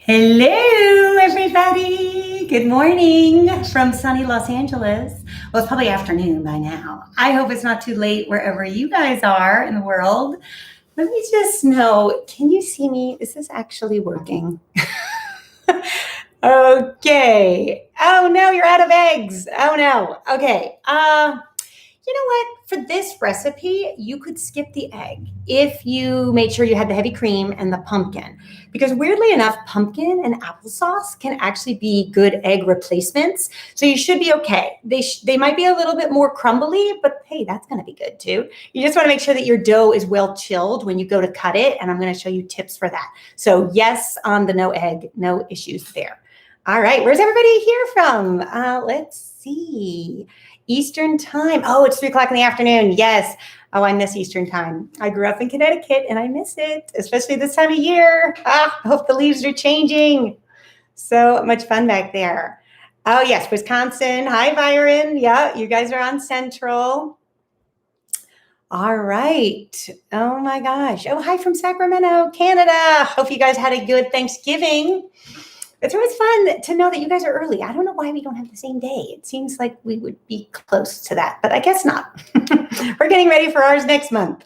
Hello, everybody. Good morning from sunny Los Angeles. Well, it's probably afternoon by now. I hope it's not too late wherever you guys are in the world. Let me just know, can you see me? Is this actually working? Okay. Oh, no, you're out of eggs. Oh, no. Okay. You know what? For this recipe, you could skip the egg if you made sure you had the heavy cream and the pumpkin. Because weirdly enough, pumpkin and applesauce can actually be good egg replacements. So you should be okay. They might be a little bit more crumbly, but hey, that's going to be good too. You just want to make sure that your dough is well chilled when you go to cut it. And I'm going to show you tips for that. So yes, on the no egg, no issues there. All right, where's everybody here from? Let's see. Eastern time. Oh, it's 3 o'clock in the afternoon. Yes. Oh, I miss Eastern time. I grew up in Connecticut and I miss it, especially this time of year. I hope the leaves are changing. So much fun back there. Oh, yes, Wisconsin. Hi, Byron. Yeah, you guys are on Central. All right. Oh, my gosh. Oh, hi from Sacramento, Canada. Hope you guys had a good Thanksgiving. It's always fun to know that you guys are early. I don't know why we don't have the same day. It seems like we would be close to that, but I guess not. We're getting ready for ours next month.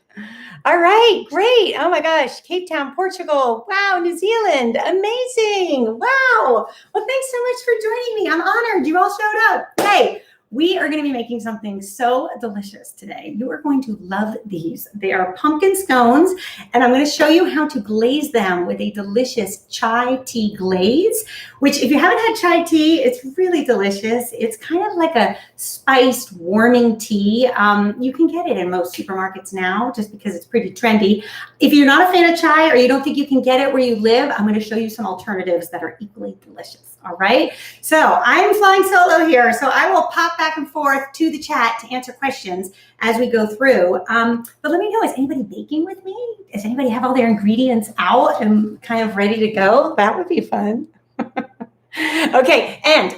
All right, great. Oh my gosh, Cape Town, Portugal. Wow, New Zealand, amazing. Wow. Well, thanks so much for joining me. I'm honored you all showed up. Hey, we are going to be making something so delicious today. You are going to love these. They are pumpkin scones, and I'm going to show you how to glaze them with a delicious chai tea glaze, which if you haven't had chai tea, it's really delicious. It's kind of like a spiced, warming tea. You can get it in most supermarkets now just because it's pretty trendy. If you're not a fan of chai or you don't think you can get it where you live, I'm going to show you some alternatives that are equally delicious. All right. So I'm flying solo here. So I will pop back and forth to the chat to answer questions as we go through. But let me know, is anybody baking with me? Does anybody have all their ingredients out and kind of ready to go? That would be fun. Okay. And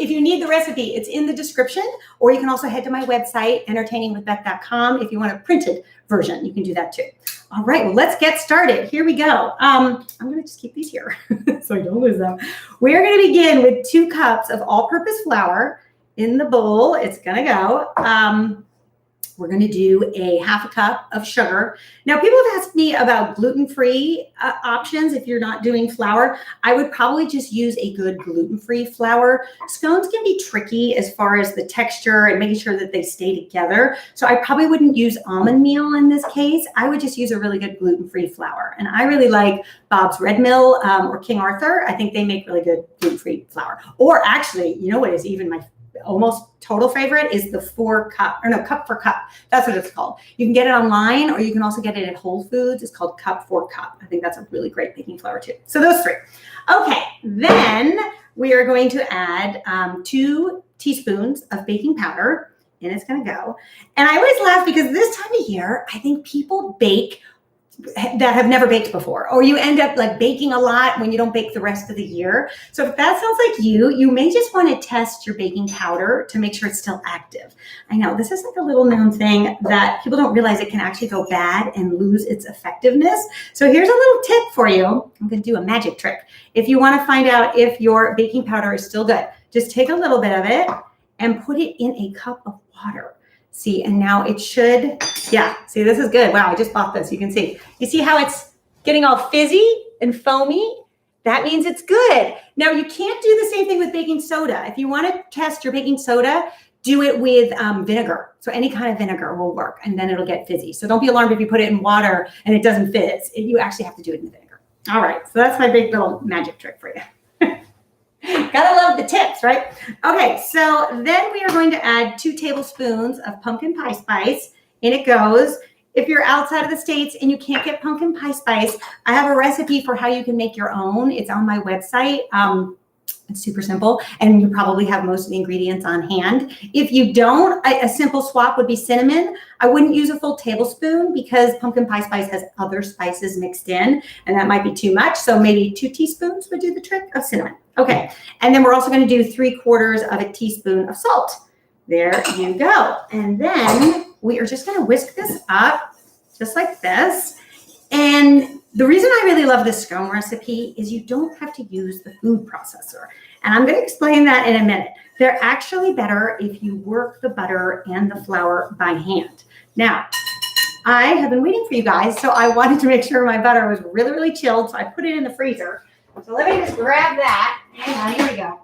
if you need the recipe, it's in the description, or you can also head to my website, entertainingwithbeth.com. If you want a printed version, you can do that too. All right, well, let's get started. Here we go. I'm going to just keep these here so I don't lose them. We're going to begin with 2 cups of all-purpose flour in the bowl. It's going to go. We're going to do a 1/2 cup of sugar. Now, people have asked me about gluten-free options. If you're not doing flour, I would probably just use a good gluten-free flour. Scones can be tricky as far as the texture and making sure that they stay together. So I probably wouldn't use almond meal in this case. I would just use a really good gluten-free flour. And I really like Bob's Red Mill or King Arthur. I think they make really good gluten-free flour. Or actually, you know what is even my almost total favorite is the cup for cup. That's what it's called. You can get it online, or you can also get it at Whole Foods. It's called cup for cup. I think that's a really great baking flour too. So those 3. Okay, then we are going to add 2 teaspoons of baking powder, and it's going to go. And I always laugh because this time of year, I think people bake that have never baked before, or you end up like baking a lot when you don't bake the rest of the year. So if that sounds like you may just want to test your baking powder to make sure it's still active. I know this is like a little known thing that people don't realize it can actually go bad and lose its effectiveness. So here's a little tip for you. I'm going to do a magic trick. If you want to find out if your baking powder is still good, just take a little bit of it and put it in a cup of water. See, and now it should, yeah, see, this is good. Wow, I just bought this. You can see. You see how it's getting all fizzy and foamy? That means it's good. Now, you can't do the same thing with baking soda. If you want to test your baking soda, do it with vinegar. So any kind of vinegar will work, and then it'll get fizzy. So don't be alarmed if you put it in water and it doesn't fizz. You actually have to do it in vinegar. All right, so that's my big little magic trick for you. Gotta love the tips, right? Okay, so then we are going to add 2 tablespoons of pumpkin pie spice. In it goes. If you're outside of the States and you can't get pumpkin pie spice, I have a recipe for how you can make your own. It's on my website. It's super simple, and you probably have most of the ingredients on hand. If you don't, a simple swap would be cinnamon. I wouldn't use a full tablespoon because pumpkin pie spice has other spices mixed in, and that might be too much. So maybe 2 teaspoons would do the trick of cinnamon. Okay, and then we're also going to do 3/4 of a teaspoon of salt. There you go. And then we are just going to whisk this up just like this. And the reason I really love this scone recipe is you don't have to use the food processor. And I'm going to explain that in a minute. They're actually better if you work the butter and the flour by hand. Now, I have been waiting for you guys, so I wanted to make sure my butter was really, really chilled, so I put it in the freezer. So let me just grab that. Hang on, here we go.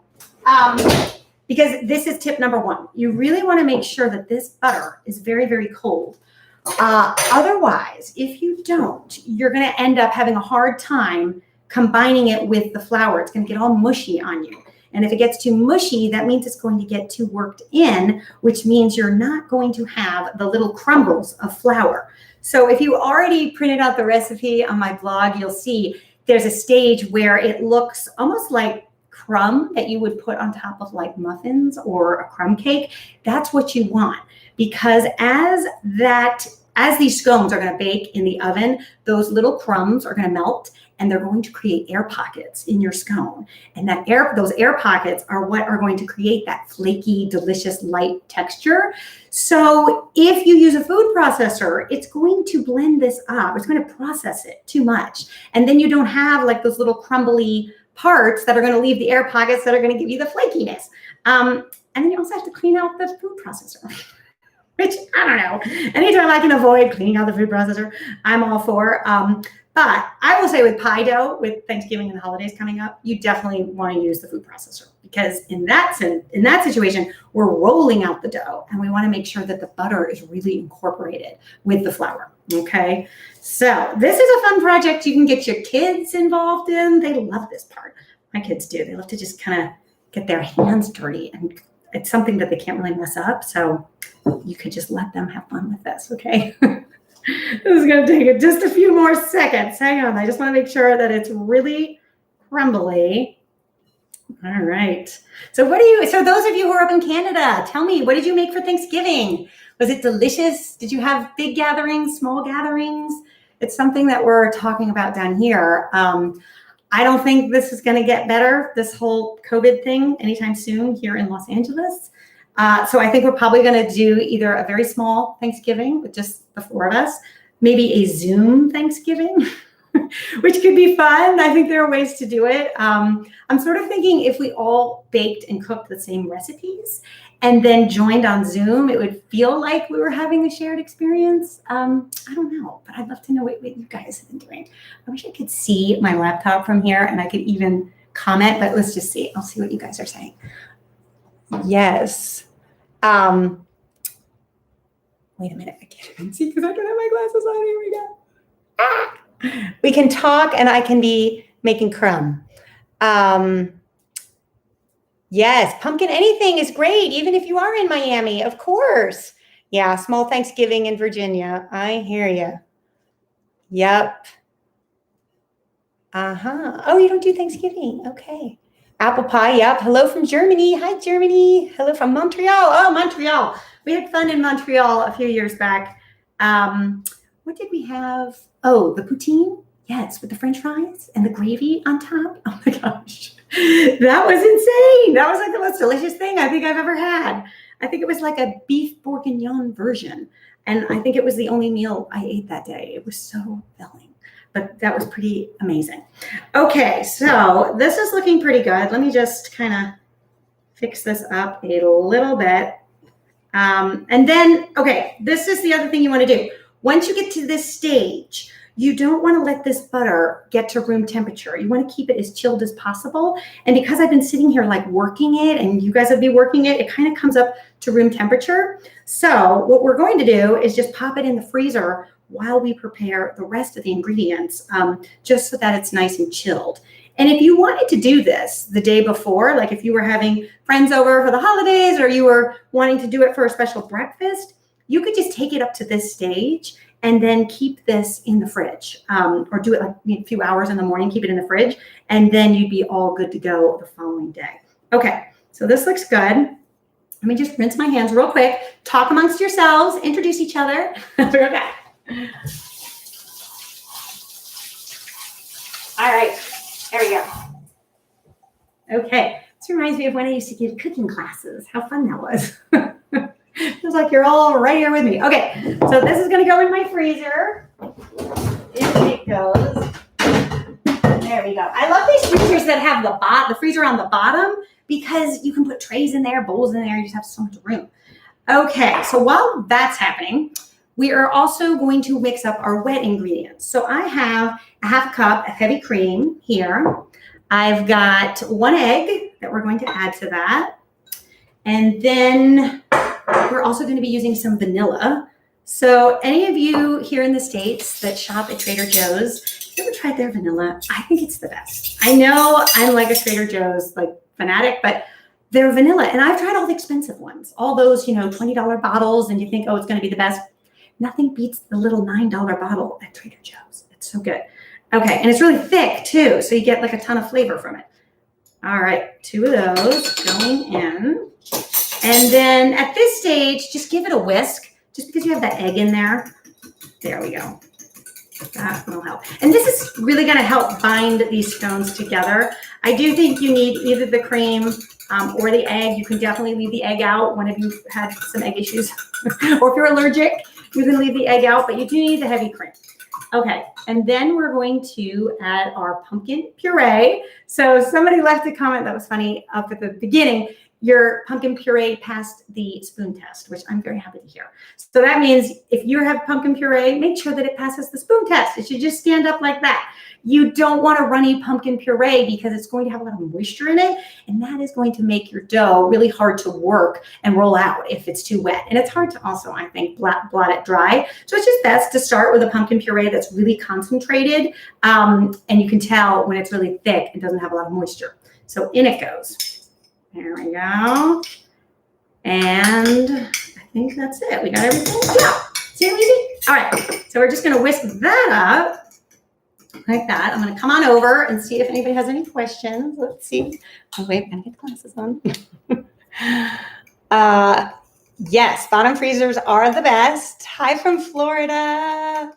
Because this is tip number one. You really want to make sure that this butter is very, very cold. Otherwise, if you don't, you're going to end up having a hard time combining it with the flour. It's going to get all mushy on you. And if it gets too mushy, that means it's going to get too worked in, which means you're not going to have the little crumbles of flour. So if you already printed out the recipe on my blog, you'll see there's a stage where it looks almost like crumb that you would put on top of like muffins or a crumb cake. That's what you want, because as these scones are going to bake in the oven, those little crumbs are going to melt and they're going to create air pockets in your scone. And those air pockets are what are going to create that flaky, delicious, light texture. So if you use a food processor, it's going to blend this up. It's going to process it too much. And then you don't have like those little crumbly parts that are going to leave the air pockets that are going to give you the flakiness. And then you also have to clean out the food processor, which I don't know. Anytime I can avoid cleaning out the food processor, I'm all for. But I will say with pie dough, with Thanksgiving and the holidays coming up, you definitely want to use the food processor, because in that situation, we're rolling out the dough and we want to make sure that the butter is really incorporated with the flour. Okay, so this is a fun project you can get your kids involved in. They love this part. My kids do. They love to just kind of get their hands dirty, and it's something that they can't really mess up. So you could just let them have fun with this. Okay. This is going to take just a few more seconds. Hang on. I just want to make sure that it's really crumbly. All right. So those of you who are up in Canada, tell me, what did you make for Thanksgiving? Was it delicious? Did you have big gatherings, small gatherings? It's something that we're talking about down here. I don't think this is going to get better, this whole COVID thing, anytime soon here in Los Angeles. So I think we're probably going to do either a very small Thanksgiving with just the four of us, maybe a Zoom Thanksgiving, which could be fun. I think there are ways to do it. I'm sort of thinking if we all baked and cooked the same recipes and then joined on Zoom, it would feel like we were having a shared experience. I don't know, but I'd love to know what you guys have been doing. I wish I could see my laptop from here and I could even comment, but let's just see. I'll see what you guys are saying. Yes. Wait a minute. I can't even see because I don't have my glasses on. Here we go. We can talk and I can be making crumb. Yes, pumpkin anything is great, even if you are in Miami, of course. Yeah, small Thanksgiving in Virginia. I hear you. Yep. Oh, you don't do Thanksgiving. Okay. Apple pie, yep. Hello from Germany. Hi, Germany. Hello from Montreal. Oh, Montreal. We had fun in Montreal a few years back. What did we have? Oh, the poutine. Yes, with the French fries and the gravy on top. Oh my gosh. That was insane. That was like the most delicious thing I think I've ever had. I think it was like a beef bourguignon version. And I think it was the only meal I ate that day. It was so filling. But that was pretty amazing. Okay, so this is looking pretty good. Let me just kind of fix this up a little bit. And then, okay, this is the other thing you want to do. Once you get to this stage, you don't want to let this butter get to room temperature. You want to keep it as chilled as possible. And because I've been sitting here like working it and you guys will be working it, it kind of comes up to room temperature. So what we're going to do is just pop it in the freezer while we prepare the rest of the ingredients, just so that it's nice and chilled. And if you wanted to do this the day before, like if you were having friends over for the holidays or you were wanting to do it for a special breakfast, you could just take it up to this stage and then keep this in the fridge, or do it like a few hours in the morning, keep it in the fridge, and then you'd be all good to go the following day. Okay, so this looks good. Let me just rinse my hands real quick. Talk amongst yourselves, introduce each other. Okay. All right, there we go. Okay, this reminds me of when I used to give cooking classes. How fun that was. Feels like you're all right here with me. Okay, so this is going to go in my freezer. In it goes. There we go. I love these freezers that have the freezer on the bottom because you can put trays in there, bowls in there. You just have so much room. Okay, so while that's happening, we are also going to mix up our wet ingredients. So I have a half cup of heavy cream here. I've got 1 egg that we're going to add to that. And then we're also going to be using some vanilla. So any of you here in the States that shop at Trader Joe's, have you ever tried their vanilla? I think it's the best. I know I'm like a Trader Joe's like fanatic, but their vanilla, and I've tried all the expensive ones, all those, you know, $20 bottles, and you think, oh, it's going to be the best. Nothing beats the little $9 bottle at Trader Joe's. It's so good. Okay, and it's really thick too, so you get like a ton of flavor from it. All right, 2 of those going in. And then at this stage, just give it a whisk, just because you have that egg in there. There we go. That will help. And this is really going to help bind these scones together. I do think you need either the cream or the egg. You can definitely leave the egg out when you've had some egg issues. Or if you're allergic, you can leave the egg out, but you do need the heavy cream. Okay, and then we're going to add our pumpkin puree. So somebody left a comment that was funny up at the beginning. Your pumpkin puree passed the spoon test, which I'm very happy to hear. So that means if you have pumpkin puree, make sure that it passes the spoon test. It should just stand up like that. You don't want a runny pumpkin puree because it's going to have a lot of moisture in it, and that is going to make your dough really hard to work and roll out if it's too wet. And it's hard to also, I think, blot it dry. So it's just best to start with a pumpkin puree that's really concentrated, and you can tell when it's really thick and doesn't have a lot of moisture. So in it goes. There we go. And I think that's it. We got everything. Yeah. See how easy? All right. So we're just going to whisk that up like that. I'm going to come on over and see if anybody has any questions. Let's see. Oh, wait. I'm going to get the glasses on. Yes. Bottom freezers are the best. Hi from Florida.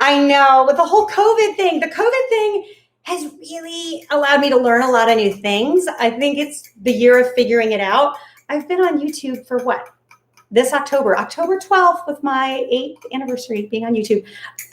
I know. With the whole COVID thing, the COVID thing has really allowed me to learn a lot of new things. I think it's the year of figuring it out. I've been on YouTube for what? This October 12th was my 8th anniversary being on YouTube.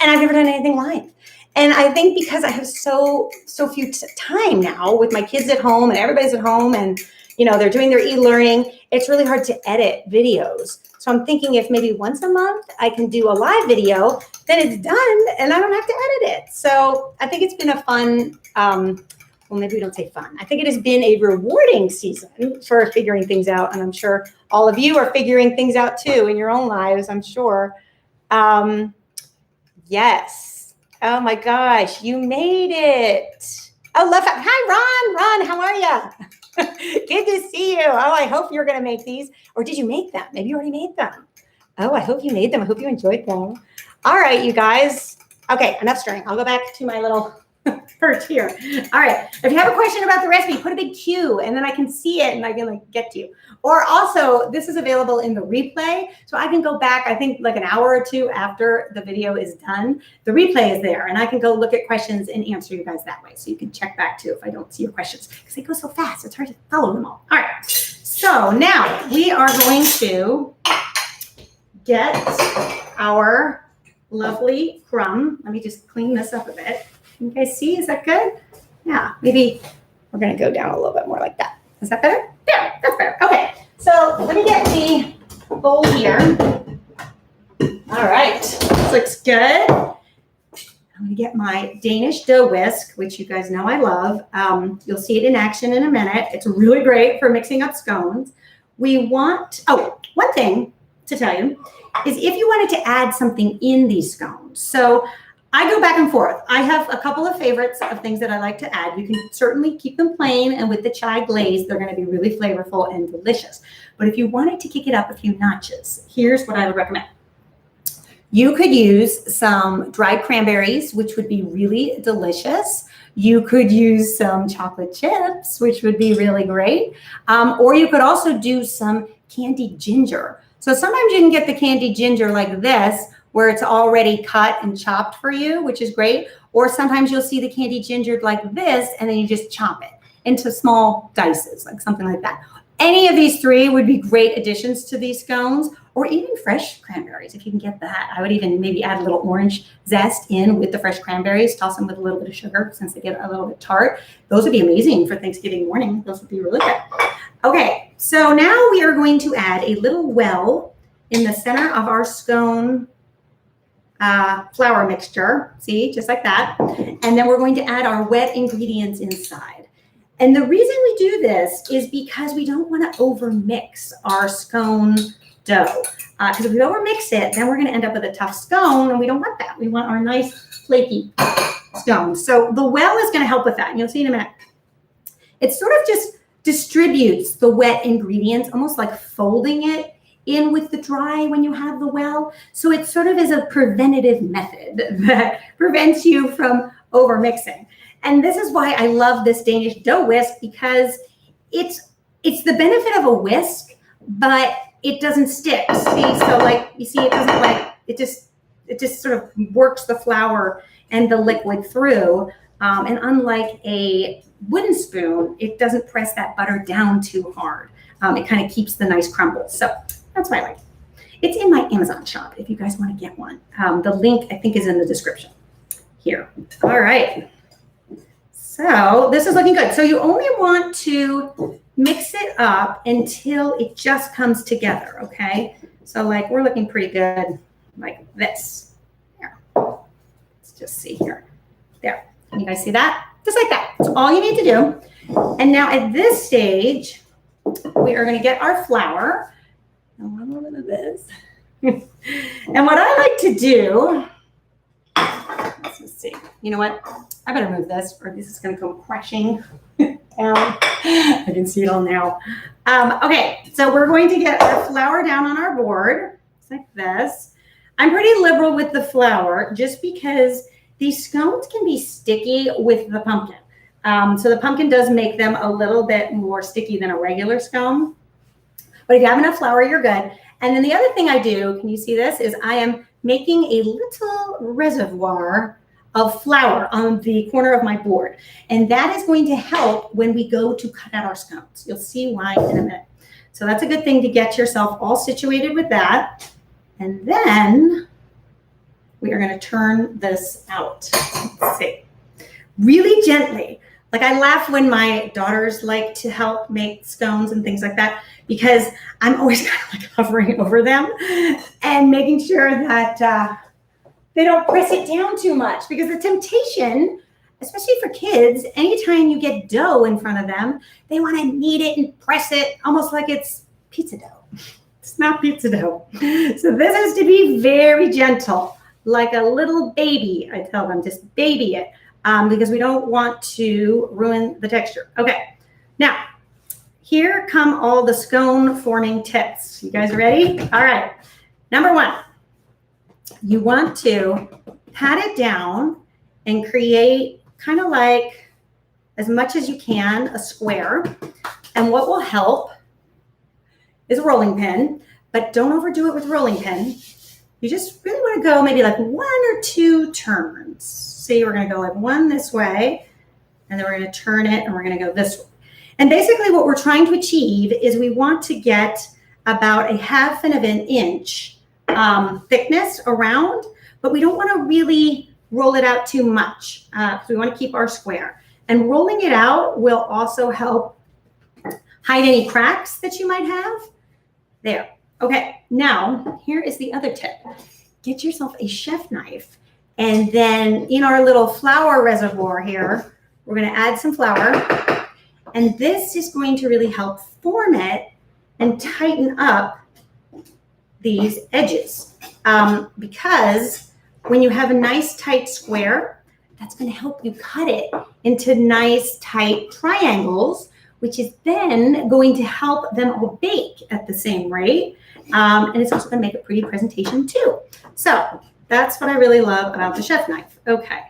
And I've never done anything live. And I think because I have so few time now with my kids at home and everybody's at home and, you know, they're doing their e-learning, it's really hard to edit videos. So I'm thinking if maybe once a month I can do a live video, then it's done and I don't have to edit it. So I think it's been a fun, well, maybe we don't say fun. I think it has been a rewarding season for figuring things out. And I'm sure all of you are figuring things out too in your own lives, I'm sure. Yes. Oh my gosh, you made it. Oh, love it. Hi, Ron, how are you? Good to see you. Oh, I hope you're going to make these. Or did you make them? Maybe you already made them. Oh, I hope you made them. I hope you enjoyed them. All right, you guys. Okay, enough stirring. I'll go back to my little perch here. All right. If you have a question about the recipe, put a big Q, and then I can see it, and I can like get to you. Or also, this is available in the replay. So I can go back, I think like an hour or two after the video is done. The replay is there, and I can go look at questions and answer you guys that way. So you can check back too if I don't see your questions, because they go so fast. It's hard to follow them all. All right. So now we are going to get our lovely crumb. Let me just clean this up a bit. You guys see? Is that good? Yeah. Maybe we're going to go down a little bit more like that. Is that better? Yeah, that's better. Okay. So let me get the bowl here. All right. This looks good. I'm going to get my Danish dough whisk, which you guys know I love. You'll see it in action in a minute. It's really great for mixing up scones. We want, oh, one thing to tell you is if you wanted to add something in these scones. So I go back and forth. I have a couple of favorites of things that I like to add. You can certainly keep them plain, and with the chai glaze, they're going to be really flavorful and delicious. But if you wanted to kick it up a few notches, here's what I would recommend. You could use some dried cranberries, which would be really delicious. You could use some chocolate chips, which would be really great. Or you could also do some candied ginger. So sometimes you can get the candied ginger like this, where it's already cut and chopped for you, which is great. Or sometimes you'll see the candied ginger like this, and then you just chop it into small dices, like something like that. Any of these three would be great additions to these scones. or even fresh cranberries if you can get that. I would even maybe add a little orange zest in with the fresh cranberries, toss them with a little bit of sugar since they get a little bit tart. Those would be amazing for Thanksgiving morning. Those would be really good. Okay, so now we are going to add a little well in the center of our scone flour mixture, see, just like that. And then we're going to add our wet ingredients inside. And the reason we do this is because we don't want to overmix our scone dough. Because if we overmix it, then we're going to end up with a tough scone, and we don't want that. We want our nice flaky scone. So the well is going to help with that, and you'll see in a minute. It sort of just distributes the wet ingredients, almost like folding it in with the dry when you have the well. So it sort of is a preventative method that prevents you from overmixing. And this is why I love this Danish dough whisk, because it's the benefit of a whisk, but it doesn't stick. See, so like you see, it doesn't like it just sort of works the flour and the liquid through. And unlike a wooden spoon, it doesn't press that butter down too hard. It kind of keeps the nice crumbles. So that's why I like it. It's in my Amazon shop if you guys want to get one. The link, I think, is in the description here. All right. So this is looking good. So you only want to mix it up until it just comes together, okay? So like we're looking pretty good like this. Here. Let's just see here. There. Can you guys see that? Just like that. That's all you need to do. And now at this stage, we are going to get our flour. A little bit of this. And what I like to do, let's just see. You know what? I better move this or this is going to go crashing down. I can see it all now. Okay, so we're going to get our flour down on our board. Just like this. I'm pretty liberal with the flour just because these scones can be sticky with the pumpkin. So the pumpkin does make them a little bit more sticky than a regular scone. But if you have enough flour, you're good. And then the other thing I do, can you see this, is I am making a little reservoir of flour on the corner of my board. And that is going to help when we go to cut out our scones. You'll see why in a minute. So that's a good thing to get yourself all situated with that. And then we are going to turn this out. Let's see. Really gently. Like I laugh when my daughters like to help make scones and things like that, because I'm always kind of like hovering over them and making sure that they don't press it down too much, because the temptation, especially for kids, anytime you get dough in front of them, they want to knead it and press it almost like it's pizza dough. It's not pizza dough. So this has to be very gentle, like a little baby. I tell them, just baby it. Because we don't want to ruin the texture. Okay, now here come all the scone forming tips. You guys ready? All right, number one, you want to pat it down and create kind of like, as much as you can, a square. And what will help is a rolling pin, but don't overdo it with rolling pin. You just really want to go maybe like 1 or 2 turns. See, we're going to go like one this way, and then we're going to turn it, and we're going to go this way. And basically what we're trying to achieve is we want to get about 1/2 inch thickness around, but we don't want to really roll it out too much. So we want to keep our square. And rolling it out will also help hide any cracks that you might have. There. Okay, now here is the other tip. Get yourself a chef knife. And then in our little flour reservoir here, we're going to add some flour. And this is going to really help form it and tighten up these edges. Because when you have a nice tight square, that's going to help you cut it into nice tight triangles, which is then going to help them all bake at the same rate. And it's also going to make a pretty presentation too. So that's what I really love about the chef knife. Okay,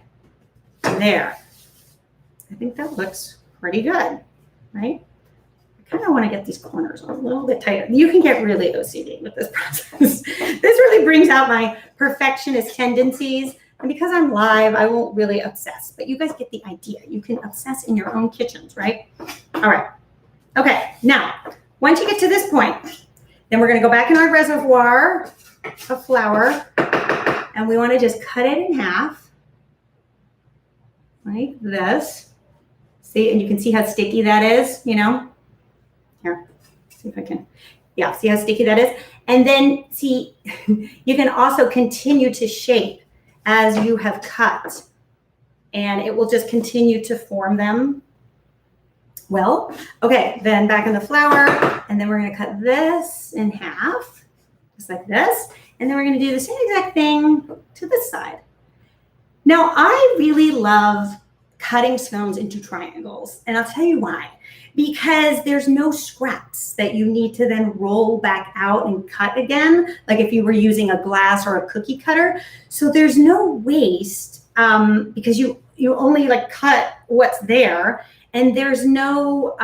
there. I think that looks pretty good, right? I kind of want to get these corners a little bit tighter. You can get really OCD with this process. This really brings out my perfectionist tendencies. And because I'm live, I won't really obsess, but you guys get the idea. You can obsess in your own kitchens, right? All right. Okay, now, once you get to this point, Then we're going to go back in our reservoir of flour, and we want to just cut it in half like this. See, and you can see how sticky that is, you know. Here, see if I can. Yeah, see how sticky that is? And then see, you can also continue to shape as you have cut, and it will just continue to form them. Well, okay, then back in the flour, and then we're going to cut this in half, just like this. And then we're going to do the same exact thing to this side. Now, I really love cutting scones into triangles, and I'll tell you why. Because there's no scraps that you need to then roll back out and cut again, like if you were using a glass or a cookie cutter. So there's no waste because you only like cut what's there, and there's no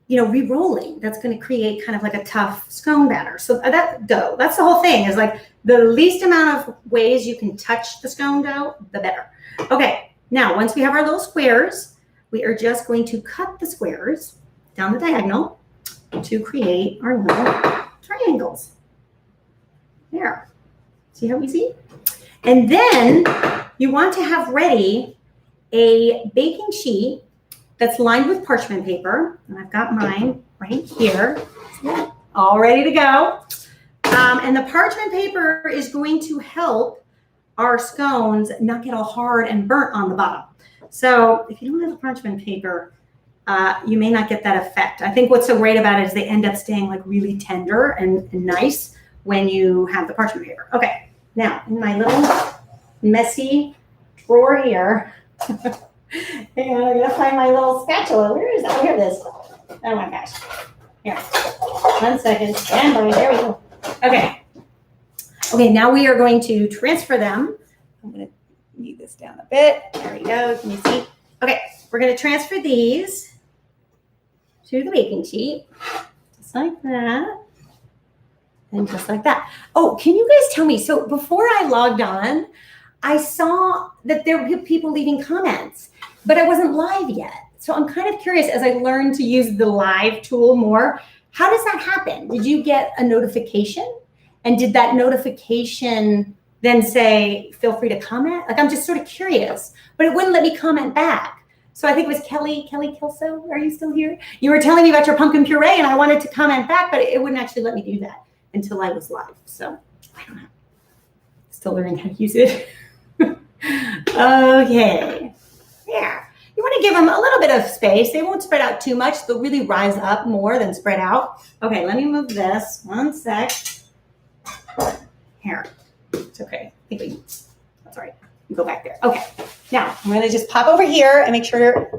re-rolling that's going to create kind of like a tough scone batter. So that's the whole thing, is like the least amount of ways you can touch the scone dough, the better. Okay, now once we have our little squares, we are just going to cut the squares down the diagonal to create our little triangles. There. See how easy? And then you want to have ready a baking sheet that's lined with parchment paper. And I've got mine right here, all ready to go. And the parchment paper is going to help our scones not get all hard and burnt on the bottom. So if you don't have the parchment paper, you may not get that effect. I think what's so great about it is they end up staying like really tender and nice when you have the parchment paper. Okay, now in my little messy drawer here, I'm gonna find my little spatula. Where is that? Here it is. Oh my gosh. Here, 1 second, stand by, there we go. Okay, now we are going to transfer them. I'm gonna knead this down a bit. There we go. Can you see? Okay, we're going to transfer these to the baking sheet, just like that, and just like that. Oh, can you guys tell me? So before I logged on, I saw that there were people leaving comments, but I wasn't live yet. So I'm kind of curious, as I learn to use the live tool more, how does that happen? Did you get a notification? And did that notification then say, feel free to comment? Like, I'm just sort of curious, but it wouldn't let me comment back. So I think it was Kelly Kelso, are you still here? You were telling me about your pumpkin puree, and I wanted to comment back, but it wouldn't actually let me do that until I was live. So I don't know, still learning how to use it. Okay, yeah. You want to give them a little bit of space. They won't spread out too much. They'll really rise up more than spread out. Okay, let me move this, 1 sec. Here. It's okay. I think that's all right. You go back there. Okay. Now I'm going to just pop over here and make sure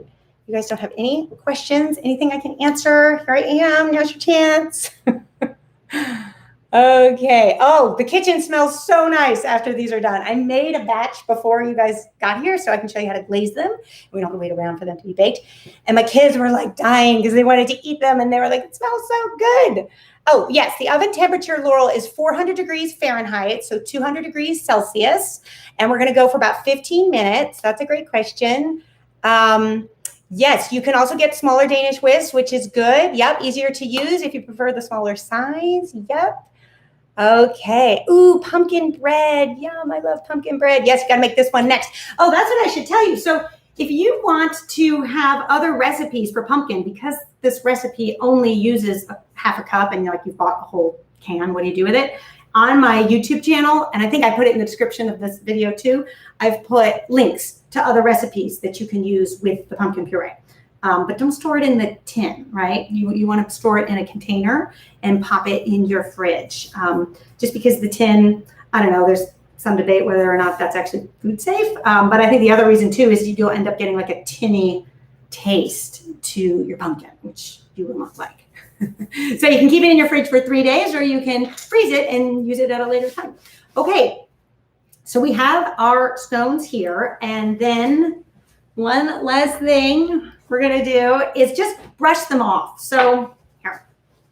you guys don't have any questions, anything I can answer. Here I am. Now's your chance. Okay. Oh, the kitchen smells so nice after these are done. I made a batch before you guys got here so I can show you how to glaze them. We don't have to wait around for them to be baked. And my kids were like dying because they wanted to eat them, and they were like, it smells so good. Oh, yes, the oven temperature, Laurel, is 400 degrees Fahrenheit, so 200 degrees Celsius. And we're going to go for about 15 minutes. That's a great question. Yes, you can also get smaller Danish whisks, which is good. Yep, easier to use if you prefer the smaller size. Yep. Okay. Ooh, pumpkin bread. Yum, I love pumpkin bread. Yes, you got to make this one next. Oh, that's what I should tell you. So if you want to have other recipes for pumpkin, because this recipe only uses half a cup and like you've bought a whole can, what do you do with it? On my YouTube channel, and I think I put it in the description of this video too, I've put links to other recipes that you can use with the pumpkin puree. But don't store it in the tin, right? You want to store it in a container and pop it in your fridge. Just because the tin, I don't know, there's some debate whether or not that's actually food safe. But I think the other reason too is you'll end up getting like a tinny taste to your pumpkin, which you will not like. So you can keep it in your fridge for 3 days, or you can freeze it and use it at a later time. Okay, so we have our scones here, and then one last thing we're gonna do is just brush them off. So here,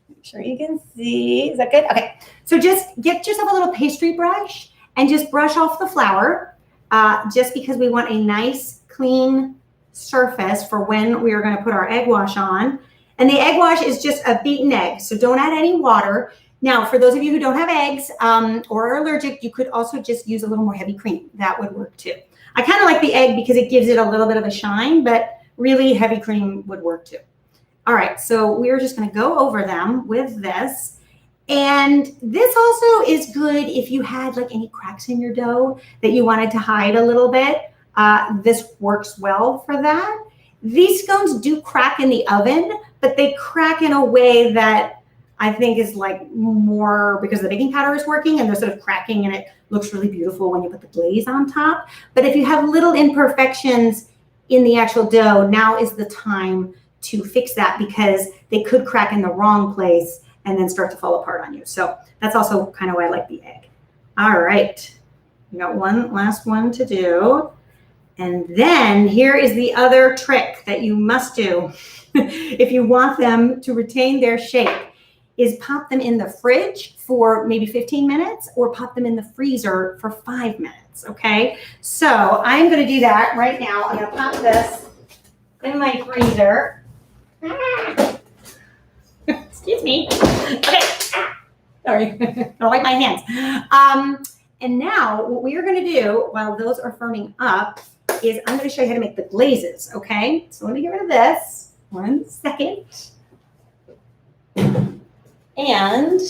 make sure you can see. Is that good? Okay, so just get yourself a little pastry brush and just brush off the flour, just because we want a nice clean surface for when we are going to put our egg wash on. And the egg wash is just a beaten egg, so don't add any water. Now, for those of you who don't have eggs or are allergic, you could also just use a little more heavy cream. That would work too. I kind of like the egg because it gives it a little bit of a shine, but really heavy cream would work too. All right, so we're just going to go over them with this. And this also is good if you had like any cracks in your dough that you wanted to hide a little bit. This works well for that. These scones do crack in the oven, but they crack in a way that I think is like more because the baking powder is working and they're sort of cracking and it looks really beautiful when you put the glaze on top. But if you have little imperfections in the actual dough, now is the time to fix that because they could crack in the wrong place and then start to fall apart on you. So that's also kind of why I like the egg. All right, we got one last one to do. And then here is the other trick that you must do if you want them to retain their shape is pop them in the fridge for maybe 15 minutes or pop them in the freezer for 5 minutes, okay? So I'm gonna do that right now. I'm gonna pop this in my freezer. Excuse me. Okay, sorry, I don't like my hands. And now what we are gonna do while those are firming up is I'm gonna show you how to make the glazes, okay? So let me get rid of this. 1 second. And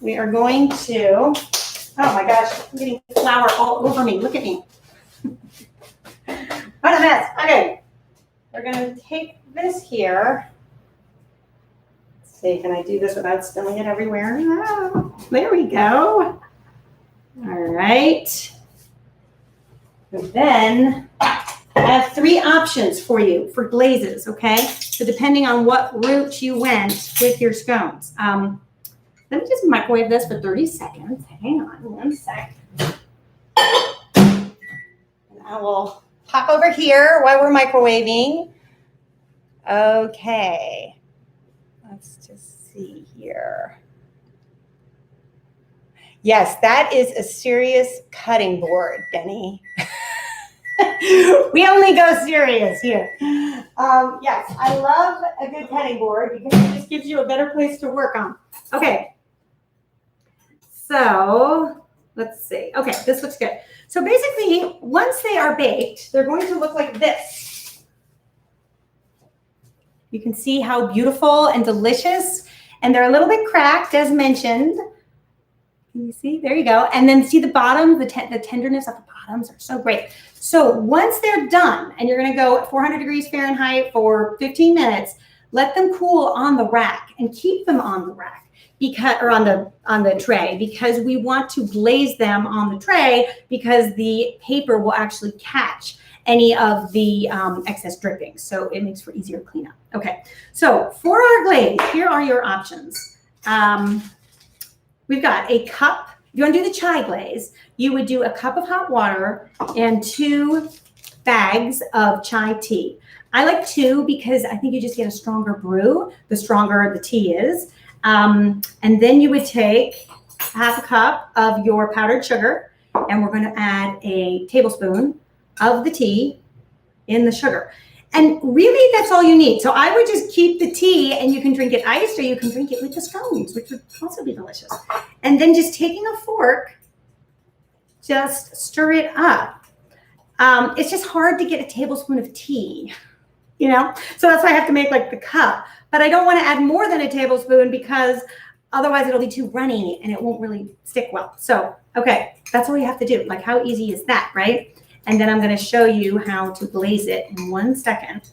we are going to, oh my gosh, I'm getting flour all over me. Look at me. What a mess. Okay, we're going to take this here. Let's see, can I do this without spilling it everywhere? Oh, there we go. All right. And then I have 3 options for you for glazes, okay? So depending on what route you went with your scones. Let me just microwave this for 30 seconds. Hang on 1 sec. And I will pop over here while we're microwaving. Okay. Let's just see here. Yes, that is a serious cutting board, Benny. We only go serious here. Yes, I love a good cutting board because it just gives you a better place to work on. Okay. So let's see. Okay, this looks good. So basically, once they are baked, they're going to look like this. You can see how beautiful and delicious, and they're a little bit cracked, as mentioned. Can you see? There you go. And then see the bottom, the tenderness of the bottoms are so great. So once they're done, and you're going to go at 400 degrees Fahrenheit for 15 minutes, let them cool on the rack and keep them on the rack. Or on the tray, because we want to glaze them on the tray because the paper will actually catch any of the excess drippings. So it makes for easier cleanup. Okay, so for our glaze, here are your options. We've got a cup. If you want to do the chai glaze, you would do a cup of hot water and 2 bags of chai tea. I like 2 because I think you just get a stronger brew, the stronger the tea is. And then you would take half a cup of your powdered sugar, and we're going to add a tablespoon of the tea in the sugar. And really, that's all you need. So I would just keep the tea, and you can drink it iced, or you can drink it with the scones, which would also be delicious. And then just taking a fork, just stir it up. It's just hard to get a tablespoon of tea, you know? So that's why I have to make like the cup. But I don't want to add more than a tablespoon because otherwise it'll be too runny and it won't really stick well. So, okay, that's all you have to do. Like, how easy is that, right? And then I'm going to show you how to glaze it in 1 second.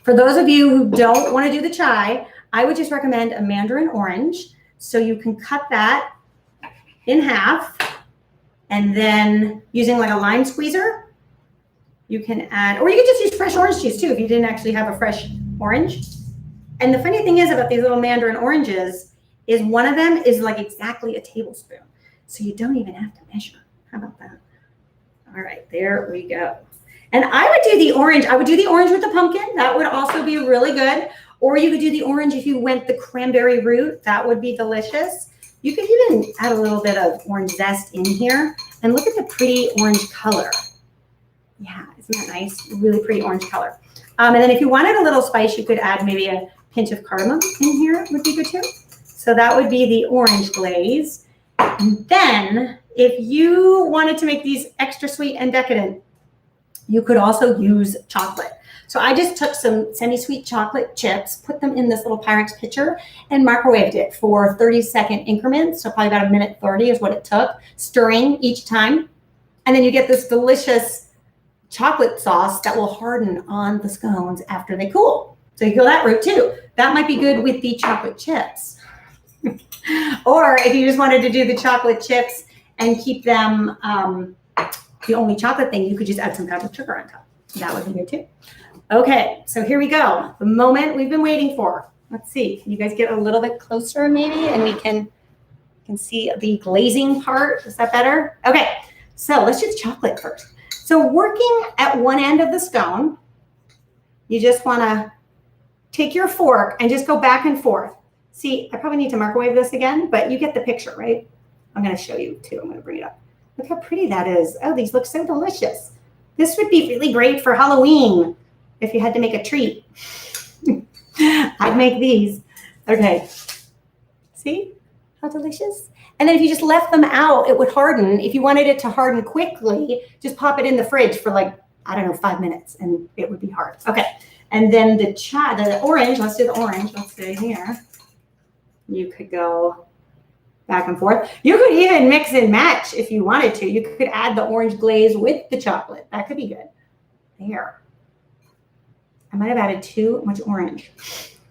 For those of you who don't want to do the chai, I would just recommend a mandarin orange. So you can cut that in half, and then using like a lime squeezer, you can add, or you could just use fresh orange juice too if you didn't actually have a fresh orange. And the funny thing is about these little mandarin oranges is one of them is like exactly a tablespoon. So you don't even have to measure. How about that? All right, there we go. And I would do the orange. I would do the orange with the pumpkin. That would also be really good. Or you could do the orange if you went the cranberry route. That would be delicious. You could even add a little bit of orange zest in here. And look at the pretty orange color. Yeah, isn't that nice? Really pretty orange color. And then if you wanted a little spice, you could add maybe a pinch of cardamom in here would be good too. So that would be the orange glaze. And then if you wanted to make these extra sweet and decadent, you could also use chocolate. So I just took some semi-sweet chocolate chips, put them in this little Pyrex pitcher, and microwaved it for 30-second increments. So probably about 1:30 is what it took, stirring each time. And then you get this delicious chocolate sauce that will harden on the scones after they cool. So you go that route too. That might be good with the chocolate chips. Or if you just wanted to do the chocolate chips and keep them the only chocolate thing, you could just add some powdered sugar on top. That would be good too. Okay, so here we go. The moment we've been waiting for. Let's see. Can you guys get a little bit closer maybe, and we can see the glazing part? Is that better? Okay, so let's do the chocolate first. So working at one end of the scone, you just want to take your fork and just go back and forth. See, I probably need to microwave this again, but you get the picture, right? I'm going to show you too. I'm going to bring it up. Look how pretty that is. Oh, these look so delicious. This would be really great for Halloween if you had to make a treat. I'd make these. Okay. See how delicious? And then if you just left them out, it would harden. If you wanted it to harden quickly, just pop it in the fridge for like, I don't know, 5 minutes and it would be hard. Okay. And then the orange, let's do the orange. Let's do here. You could go back and forth. You could even mix and match if you wanted to. You could add the orange glaze with the chocolate. That could be good. There. I might have added too much orange.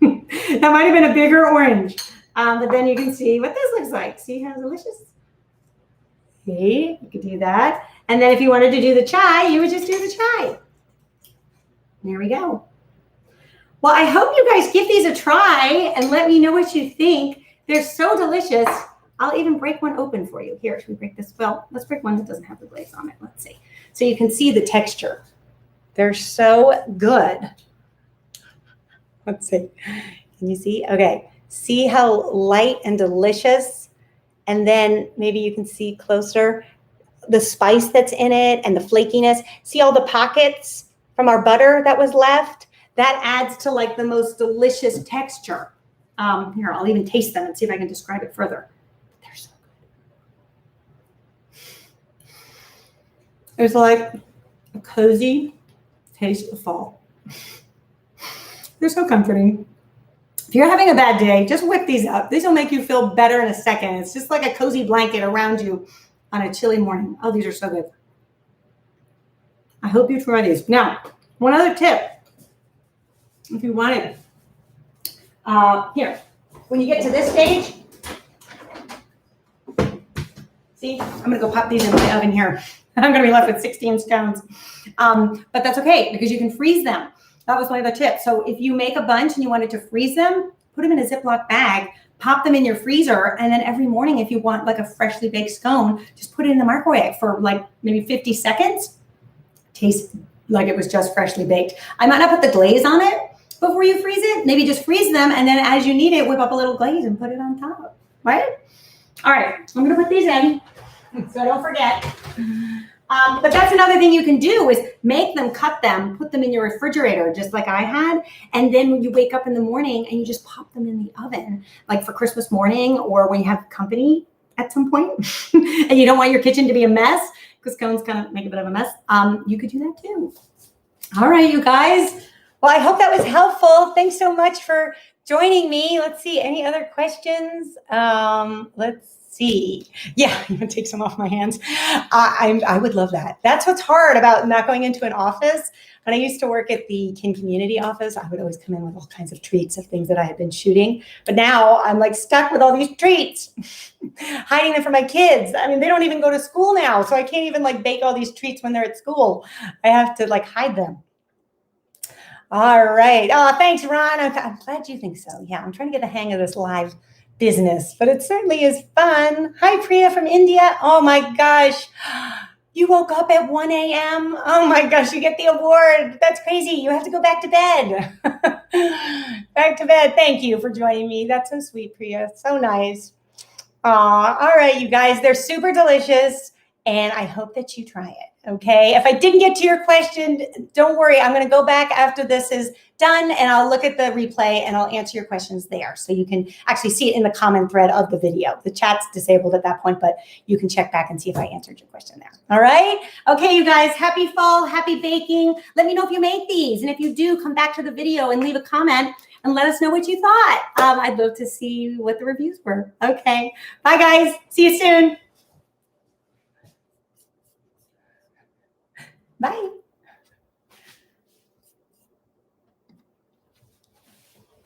That might have been a bigger orange. But then you can see what this looks like. See how delicious? See, you could do that. And then if you wanted to do the chai, you would just do the chai. There we go. Well, I hope you guys give these a try and let me know what you think. They're so delicious. I'll even break one open for you. Here, should we break this? Well, let's break one that doesn't have the glaze on it. Let's see. So you can see the texture. They're so good. Let's see. Can you see? Okay. See how light and delicious? And then maybe you can see closer the spice that's in it and the flakiness. See all the pockets from our butter that was left? That adds to like the most delicious texture. Here, I'll even taste them and see if I can describe it further. They're so good. It's like a cozy taste of fall. They're so comforting. If you're having a bad day, just whip these up. These will make you feel better in a second. It's just like a cozy blanket around you on a chilly morning. Oh, these are so good. I hope you try these. Now, one other tip, if you wanted. Here, when you get to this stage, see, I'm going to go pop these in my oven here. I'm going to be left with 16 scones. But that's okay because you can freeze them. That was my other tip. So if you make a bunch and you wanted to freeze them, put them in a Ziploc bag, pop them in your freezer, and then every morning if you want like a freshly baked scone, just put it in the microwave for like maybe 50 seconds. Tastes like it was just freshly baked. I might not put the glaze on it before you freeze it. Maybe just freeze them, and then as you need it, whip up a little glaze and put it on top, right? All right, I'm gonna put these in so I don't forget. But that's another thing you can do is make them, cut them, put them in your refrigerator, just like I had. And then when you wake up in the morning and you just pop them in the oven, like for Christmas morning or when you have company at some point and you don't want your kitchen to be a mess because scones kind of make a bit of a mess. You could do that too. All right, you guys. Well, I hope that was helpful. Thanks so much for joining me. Let's see, any other questions? Let's see. Yeah, I'm gonna take some off my hands. I would love that. That's what's hard about not going into an office. When I used to work at the Kin Community office, I would always come in with all kinds of treats of things that I had been shooting. But now I'm like stuck with all these treats, hiding them from my kids. I mean, they don't even go to school now, so I can't even like bake all these treats when they're at school. I have to like hide them. All right. Oh, thanks, Ron. I'm glad you think so. Yeah, I'm trying to get the hang of this live business, but it certainly is fun. Hi, Priya from India. Oh my gosh. You woke up at 1 a.m. Oh my gosh, you get the award. That's crazy. You have to go back to bed. Back to bed. Thank you for joining me. That's so sweet, Priya. So nice. All right, you guys, they're super delicious. and I hope that you try it, okay? If I didn't get to your question, don't worry. I'm going to go back after this is done, and I'll look at the replay, and I'll answer your questions there. So you can actually see it in the comment thread of the video. The chat's disabled at that point, but you can check back and see if I answered your question there. All right? Okay, you guys, happy fall, happy baking. Let me know if you make these, and if you do, come back to the video and leave a comment and let us know what you thought. I'd love to see what the reviews were. Okay. Bye, guys. See you soon. Bye.